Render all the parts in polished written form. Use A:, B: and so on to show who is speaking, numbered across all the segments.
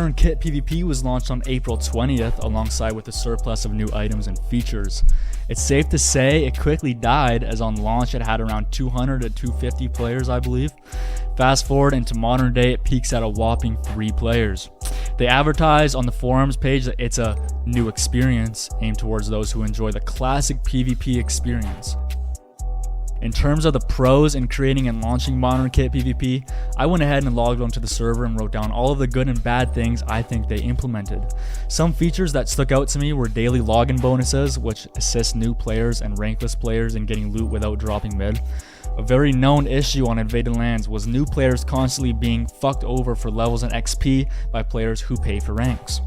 A: Modern Kitpvp was launched on April 20th alongside with a surplus of new items and features. It's safe to say it quickly died, as on launch it had around 200 to 250 players, I believe. Fast forward into modern day, it peaks at a whopping 3 players. They advertise on the forums page that it's a new experience aimed towards those who enjoy the classic PvP experience. In terms of the pros in creating and launching Modern Kitpvp, I went ahead and logged onto the server and wrote down all of the good and bad things I think they implemented. Some features that stuck out to me were daily login bonuses, which assist new players and rankless players in getting loot without dropping mid. A very known issue on Invadedlands was new players constantly being fucked over for levels and XP by players who pay for ranks.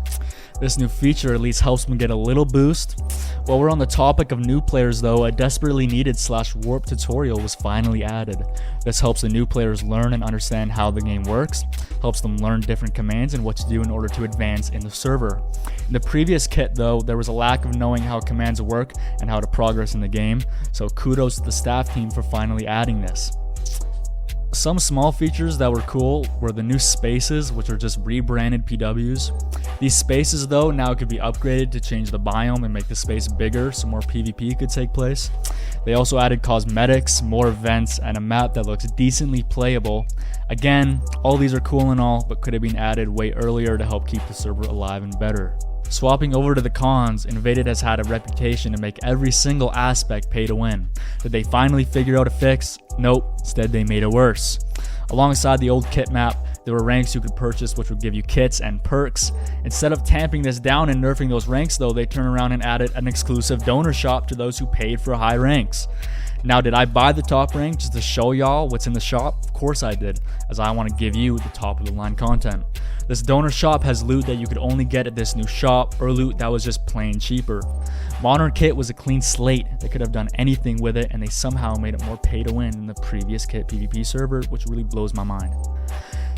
A: This new feature at least helps me get a little boost. While we're on the topic of new players though, a desperately needed /warp tutorial was finally added. This helps the new players learn and understand how the game works, helps them learn different commands and what to do in order to advance in the server. In the previous kit though, there was a lack of knowing how commands work and how to progress in the game, so kudos to the staff team for finally adding this. Some small features that were cool were the new spaces, which are just rebranded PWs. These spaces though now could be upgraded to change the biome and make the space bigger so more PvP could take place. They also added cosmetics, more events, and a map that looks decently playable. Again, all these are cool and all, but could have been added way earlier to help keep the server alive and better. Swapping over to the cons, Invaded has had a reputation to make every single aspect pay to win. Did they finally figure out a fix? Nope, instead they made it worse. Alongside the old kit map, there were ranks you could purchase which would give you kits and perks. Instead of tamping this down and nerfing those ranks though, they turned around and added an exclusive donor shop to those who paid for high ranks. Now, did I buy the top rank just to show y'all what's in the shop? Of course I did, as I want to give you the top of the line content. This donor shop has loot that you could only get at this new shop, or loot that was just plain cheaper. Modern Kit was a clean slate. They could have done anything with it, and they somehow made it more pay to win than the previous Kitpvp server, which really blows my mind.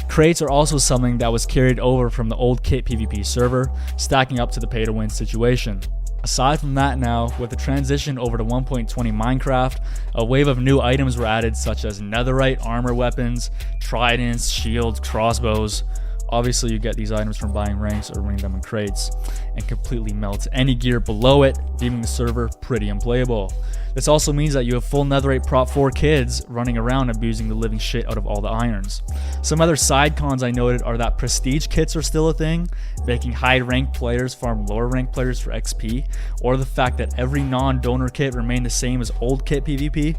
A: Crates are also something that was carried over from the old Kitpvp server, stacking up to the pay to win situation. Aside from that now, with the transition over to 1.20 Minecraft, a wave of new items were added such as netherite armor weapons, tridents, shields, crossbows. Obviously you get these items from buying ranks or winning them in crates, and completely melts any gear below it, leaving the server pretty unplayable. This also means that you have full netherite prop 4 kids running around abusing the living shit out of all the irons. Some other side cons I noted are that prestige kits are still a thing, making high ranked players farm lower ranked players for XP, or the fact that every non-donor kit remained the same as old Kitpvp.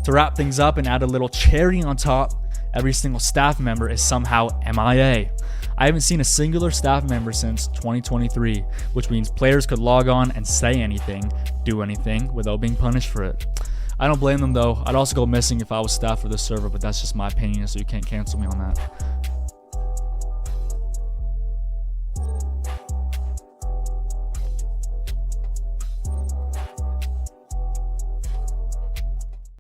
A: To wrap things up and add a little cherry on top, every single staff member is somehow MIA. I haven't seen a singular staff member since 2023, which means players could log on and say anything, do anything, without being punished for it. I don't blame them though. I'd also go missing if I was staff for this server, but that's just my opinion, so you can't cancel me on that.